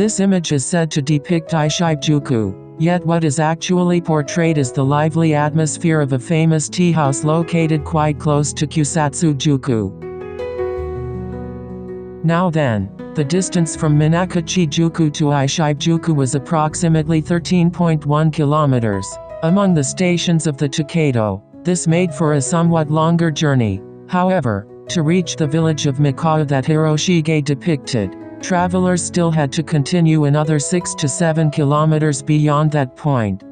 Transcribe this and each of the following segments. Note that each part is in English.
This image is said to depict Ishibe-juku, yet what is actually portrayed is the lively atmosphere of a famous tea house located quite close to Kusatsu-juku. Now then, the distance from Minakuchi-juku to Ishibe-juku was approximately 13.1 kilometers. Among the stations of the Tokaido, this made for a somewhat longer journey. However, to reach the village of Mekawa that Hiroshige depicted, travelers still had to continue another 6 to 7 kilometers beyond that point.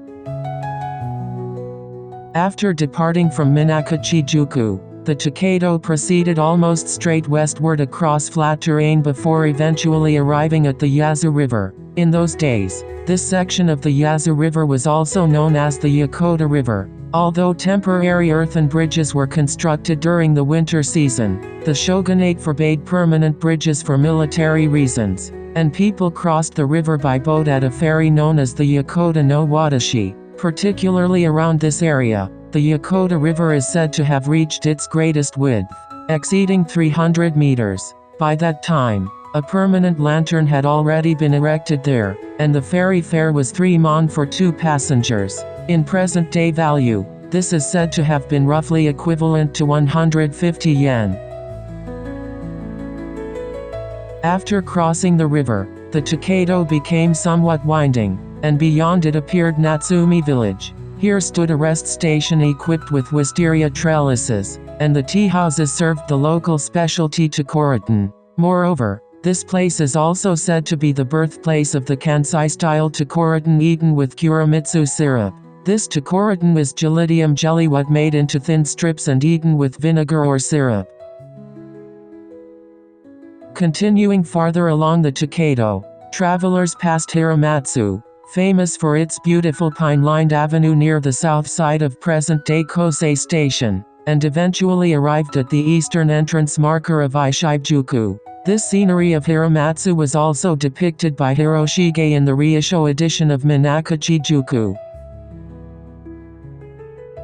After departing from Minakuchi-juku, the Tokaido proceeded almost straight westward across flat terrain before eventually arriving at the Yasu River. In those days, this section of the Yasu River was also known as the Yokota River. Although temporary earthen bridges were constructed during the winter season, the shogunate forbade permanent bridges for military reasons, and people crossed the river by boat at a ferry known as the Yokota no Watashi. Particularly around this area, the Yokota River is said to have reached its greatest width, exceeding 300 meters. By that time, a permanent lantern had already been erected there, and the ferry fare was 3 mon for 2 passengers. In present-day value, this is said to have been roughly equivalent to 150 yen. After crossing the river, the Tokaido became somewhat winding, and beyond it appeared Natsumi village. Here stood a rest station equipped with wisteria trellises, and the tea houses served the local specialty tokoroten. Moreover, this place is also said to be the birthplace of the Kansai-style tokoroten eaten with kuramitsu syrup. This tokoroten is gelidium jelly what made into thin strips and eaten with vinegar or syrup. Continuing farther along the Tokaido, travelers passed Hiramatsu, famous for its beautiful pine-lined avenue near the south side of present-day Kosei Station, and eventually arrived at the eastern entrance marker of Ishibe-juku. This scenery of Hiramatsu was also depicted by Hiroshige in the reissue edition of Minakuchi-juku.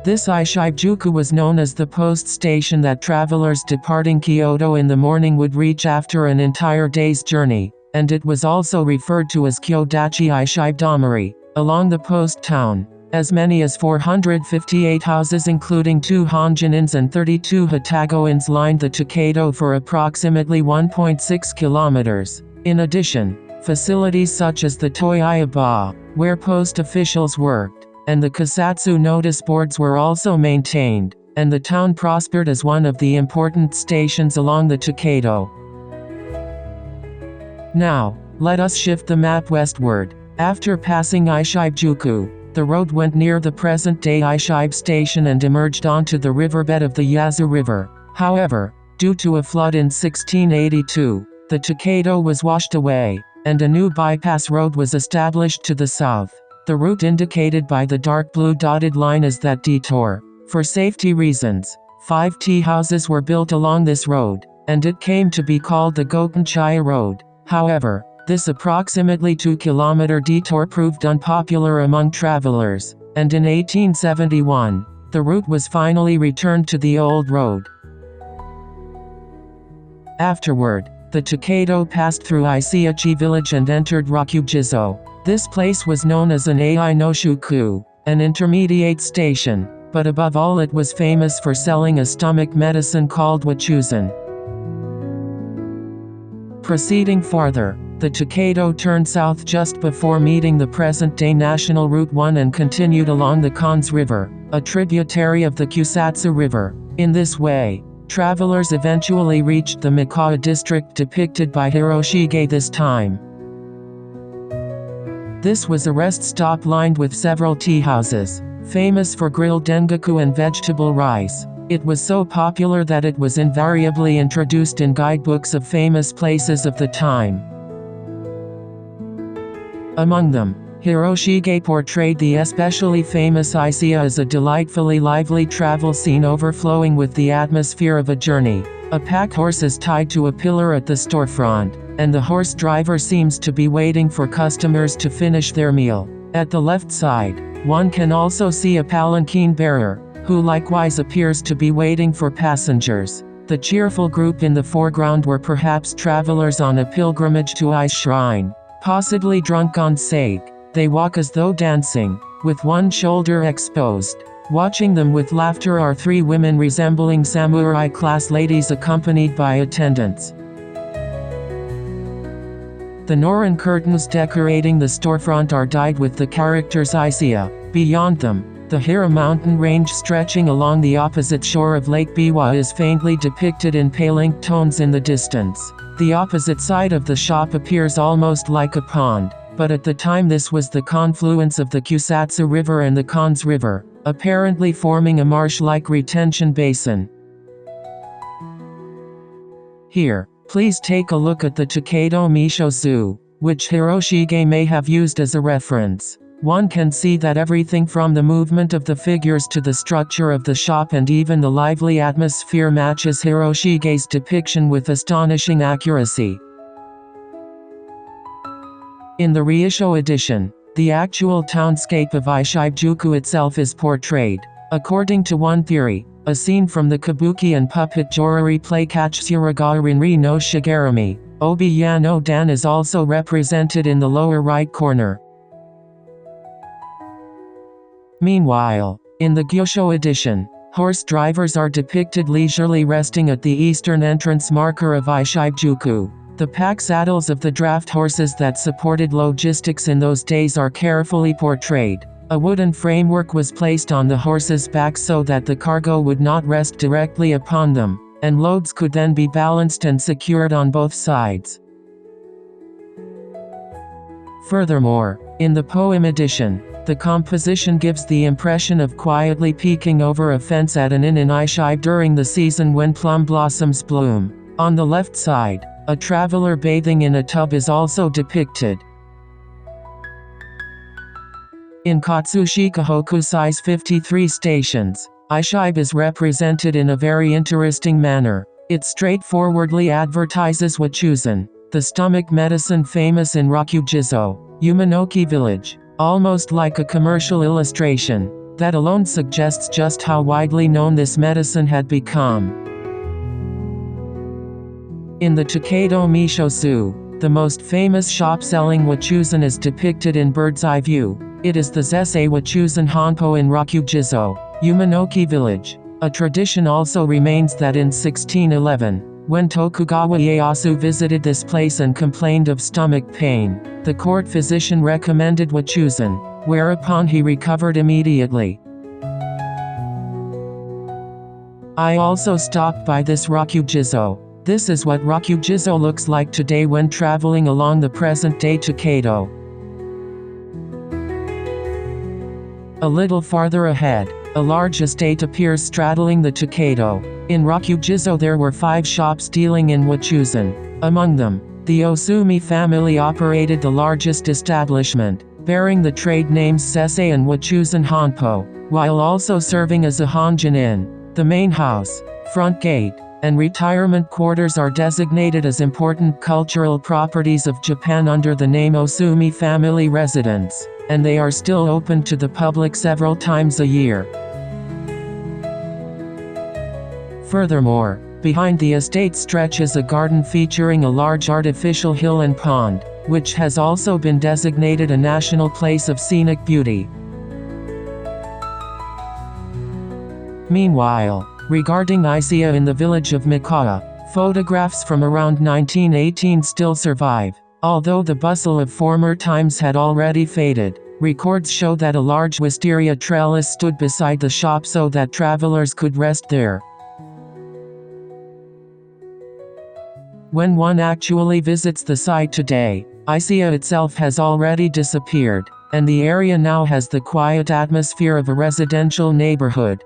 This Ishibe-juku was known as the post station that travelers departing Kyoto in the morning would reach after an entire day's journey, and it was also referred to as Kyodachi Ishibe-damari. Along the post town, as many as 458 houses including 2 honjinins and 32 hatagoins lined the Tokaido for approximately 1.6 kilometers. In addition, facilities such as the Toyaba, where post officials worked, and the Kusatsu notice boards were also maintained, and the town prospered as one of the important stations along the Tokaido. Now, let us shift the map westward. After passing Ishibe-juku, the road went near the present-day Ishibe station and emerged onto the riverbed of the Yasu River. However, due to a flood in 1682, the Tokaido was washed away, and a new bypass road was established to the south. The route indicated by the dark blue dotted line is that detour. For safety reasons, 5 tea houses were built along this road, and it came to be called the Gotenchaya Road. However, this approximately 2-kilometer detour proved unpopular among travelers, and in 1871, the route was finally returned to the old road. Afterward, the Tokaido passed through Ishiachi village and entered Rakujizo. This place was known as an Ai no Shuku, an intermediate station, but above all it was famous for selling a stomach medicine called Wachuzan. Proceeding farther, the Tokaido turned south just before meeting the present-day National Route 1 and continued along the Kans River, a tributary of the Kusatsu River. In this way, travelers eventually reached the Mekawa district depicted by Hiroshige this time. This was a rest stop lined with several tea houses, famous for grilled dengaku and vegetable rice. It was so popular that it was invariably introduced in guidebooks of famous places of the time. Among them, Hiroshige portrayed the especially famous Ishiya as a delightfully lively travel scene overflowing with the atmosphere of a journey. A pack horse is tied to a pillar at the storefront, and the horse driver seems to be waiting for customers to finish their meal. At the left side, one can also see a palanquin bearer, who likewise appears to be waiting for passengers. The cheerful group in the foreground were perhaps travelers on a pilgrimage to Ice Shrine, Possibly drunk on sake, they walk as though dancing, with one shoulder exposed. Watching them with laughter are three women resembling samurai-class ladies accompanied by attendants. The Noren curtains decorating the storefront are dyed with the characters Isia. Beyond them, the Hira mountain range stretching along the opposite shore of Lake Biwa is faintly depicted in pale-ink tones in the distance. The opposite side of the shop appears almost like a pond, but at the time this was the confluence of the Kusatsu River and the Kans River, apparently forming a marsh-like retention basin. Here, please take a look at the Tokaido Mishozu, which Hiroshige may have used as a reference. One can see that everything from the movement of the figures to the structure of the shop and even the lively atmosphere matches Hiroshige's depiction with astonishing accuracy. In the reissue edition, the actual townscape of Ishibe-juku itself is portrayed. According to one theory, a scene from the kabuki and puppet jewelry play Katsuragawa Rinri no Shigarami, Obi-ya no Dan is also represented in the lower right corner. Meanwhile, in the Gyosho edition, horse drivers are depicted leisurely resting at the eastern entrance marker of Ishibe-juku. The pack saddles of the draft horses that supported logistics in those days are carefully portrayed. A wooden framework was placed on the horses' backs so that the cargo would not rest directly upon them, and loads could then be balanced and secured on both sides. Furthermore, in the poem edition, the composition gives the impression of quietly peeking over a fence at an inn in Ishibe during the season when plum blossoms bloom. On the left side, a traveler bathing in a tub is also depicted. In Katsushika Hokusai's 53 stations, Ishibe is represented in a very interesting manner. It straightforwardly advertises Wachuzan, the stomach medicine famous in Rakujizo, Umenoki village, almost like a commercial illustration. That alone suggests just how widely known this medicine had become. In the Tokaido Mishozu, the most famous shop selling Wachuzan is depicted in bird's eye view. It is the Zesei Wachuzan Honpo in Rakujizo, Umenoki village. A tradition also remains that in 1611, when Tokugawa Ieyasu visited this place and complained of stomach pain, the court physician recommended Wachuzan, whereupon he recovered immediately. I also stopped by this Rakujizo. This is what Rakujizo looks like today when traveling along the present-day Tokaido. A little farther ahead, a large estate appears straddling the Tokaido. In Rakujizo there were 5 shops dealing in Wachuzan. Among them, the Osumi family operated the largest establishment, bearing the trade names Sesei and Wachuzan Honpo, while also serving as a Honjin inn. The main house, front gate, and retirement quarters are designated as important cultural properties of Japan under the name Osumi Family Residence, and they are still open to the public several times a year. Furthermore, behind the estate stretches a garden featuring a large artificial hill and pond, which has also been designated a national place of scenic beauty. Meanwhile, regarding Isia in the village of Mekawa, photographs from around 1918 still survive. Although the bustle of former times had already faded, records show that a large wisteria trellis stood beside the shop so that travelers could rest there. When one actually visits the site today, Isia itself has already disappeared, and the area now has the quiet atmosphere of a residential neighborhood.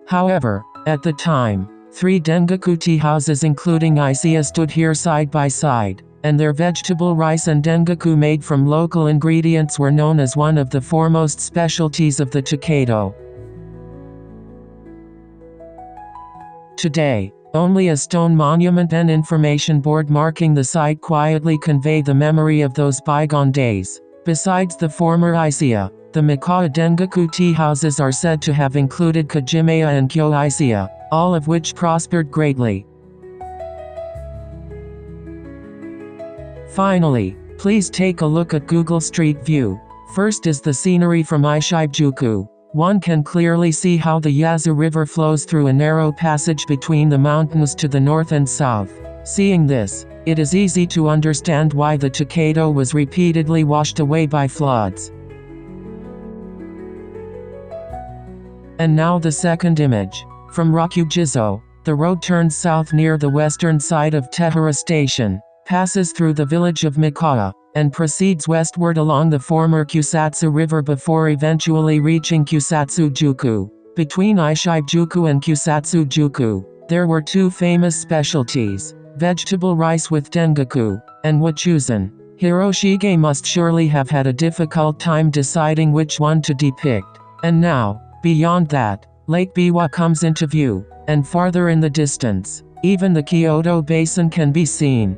However, at the time, 3 dengaku tea houses including Isia stood here side by side, and their vegetable rice and dengaku made from local ingredients were known as one of the foremost specialties of the Tokaido. Today, only a stone monument and information board marking the site quietly convey the memory of those bygone days. Besides the former Isia, the Mekawa dengaku tea houses are said to have included Kajimeya and Kyo Isia, all of which prospered greatly. Finally, please take a look at Google Street View. First is the scenery from Ishibe-juku. One can clearly see how the Yasu River flows through a narrow passage between the mountains to the north and south. Seeing this, it is easy to understand why the Tokaido was repeatedly washed away by floods. And now the second image. From Ryokujizo, the road turns south near the western side of Tehara Station, passes through the village of Mekawa, and proceeds westward along the former Kusatsu River before eventually reaching Kusatsu-juku. Between Ishibe-juku and Kusatsu-juku, there were two famous specialties: vegetable rice with dengaku, and wachusen. Hiroshige must surely have had a difficult time deciding which one to depict. And now, beyond that, Lake Biwa comes into view, and farther in the distance, even the Kyoto Basin can be seen.